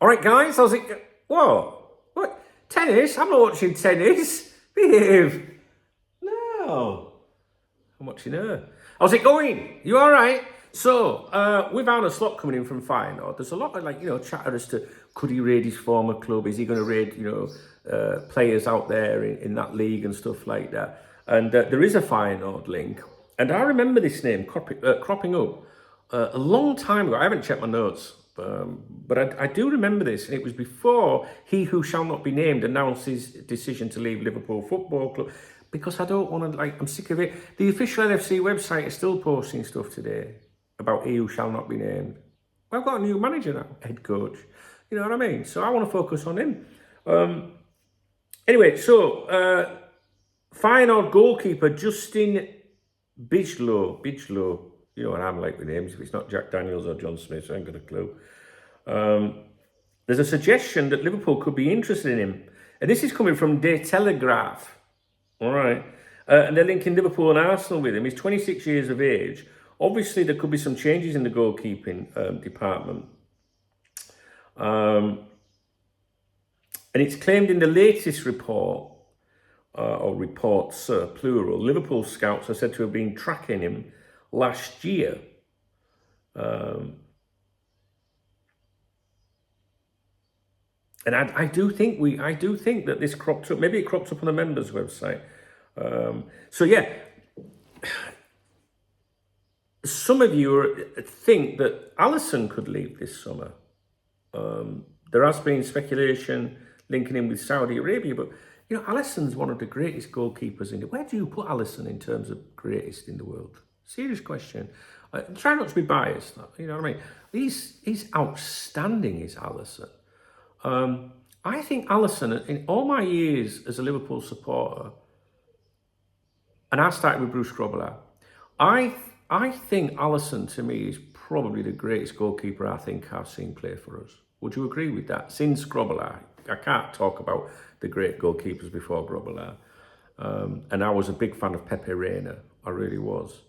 All right, guys, how's it? What? Tennis? I'm not watching tennis. Behave. No. I'm watching her. How's it going? You all right? So, with Arne Slot coming in from Feyenoord, there's a lot of, chatter as to could he raid his former club? Is he going to raid, players out there in that league and stuff like that? And there is a Feyenoord link. And I remember this name cropping up a long time ago. I haven't checked my notes, but I do remember this. And it was before he who shall not be named announced his decision to leave Liverpool Football Club. Because I don't want to, I'm sick of it. The official LFC website is still posting stuff today about he who shall not be named. Well, I've got a new manager now, head coach. You know what I mean? So I want to focus on him. Anyway, so Feyenoord goalkeeper Justin Bijlow. You know what I'm like with names. If it's not Jack Daniels or John Smith, I ain't got a clue. There's a suggestion that Liverpool could be interested in him. And this is coming from De Telegraaf. All right. And they're linking Liverpool and Arsenal with him. He's 26 years of age. Obviously, there could be some changes in the goalkeeping department. And it's claimed in the latest report, or reports, plural, Liverpool scouts are said to have been tracking him last year. And I do think that this cropped up. Maybe it cropped up on the members' website. So yeah, some of you think that Alisson could leave this summer. There has been speculation linking him with Saudi Arabia, but Alisson's one of the greatest goalkeepers in the. Where do you put Alisson in terms of greatest in the world? Serious question. Try not to be biased. You know what I mean? He's outstanding. Is Alisson? I think Alisson, in all my years as a Liverpool supporter, and I started with Bruce Grobbelaar, I think Alisson, to me, is probably the greatest goalkeeper I think I've seen play for us. Would you agree with that? Since Grobbelaar, I can't talk about the great goalkeepers before Grobbelaar. And I was a big fan of Pepe Reina. I really was.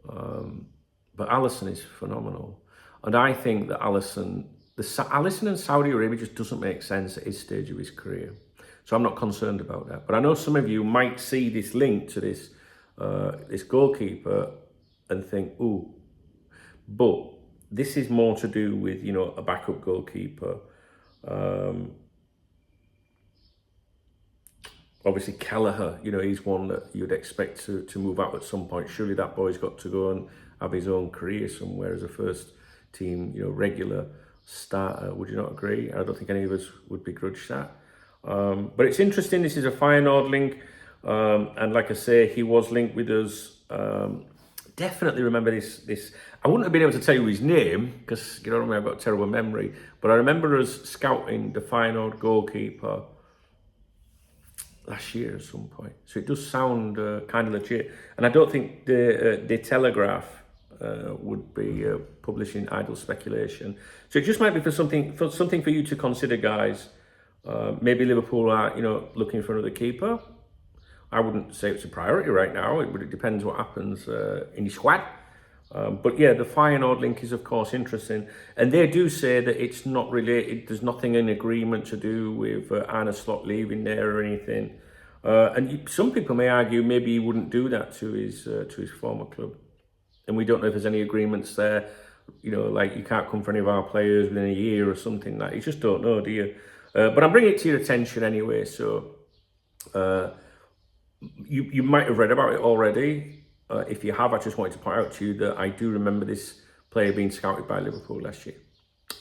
But Alisson is phenomenal. And I think that Alisson and Saudi Arabia just doesn't make sense at his stage of his career. So I'm not concerned about that. But I know some of you might see this link to this goalkeeper and think, ooh, but this is more to do with, a backup goalkeeper. Obviously Kelleher, he's one that you'd expect to move out at some point. Surely that boy's got to go and have his own career somewhere as a first team, regular starter. Would you not agree? I don't think any of us would begrudge that. But it's interesting. This is a Feyenoord link. And like I say, he was linked with us. Definitely remember this. I wouldn't have been able to tell you his name because, I've got a terrible memory. But I remember us scouting the Feyenoord goalkeeper last year at some point. So it does sound kind of legit. And I don't think the Telegraph would be publishing idle speculation. So it just might be for something for you to consider, guys. Maybe Liverpool are, looking for another keeper. I wouldn't say it's a priority right now. It depends what happens in the squad. But yeah, the Feyenoord link is of course interesting, and they do say that it's not related. There's nothing in agreement to do with Arne Slot leaving there or anything. And some people may argue maybe he wouldn't do that to his former club, and we don't know if there's any agreements there. Like you can't come for any of our players within a year or something like that. You just don't know, do you? But I'm bringing it to your attention anyway. So you might have read about it already. If you have, I just wanted to point out to you that I do remember this player being scouted by Liverpool last year.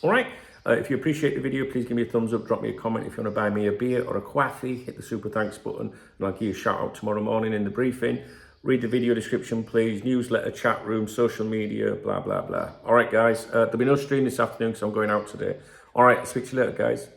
All right. If you appreciate the video, please give me a thumbs up, drop me a comment. If you want to buy me a beer or a coffee, hit the super thanks button, and I'll give you a shout out tomorrow morning in the briefing. Read the video description, please. Newsletter, chat room, social media, blah, blah, blah. All right, guys. There'll be no stream this afternoon because I'm going out today. All right. Speak to you later, guys.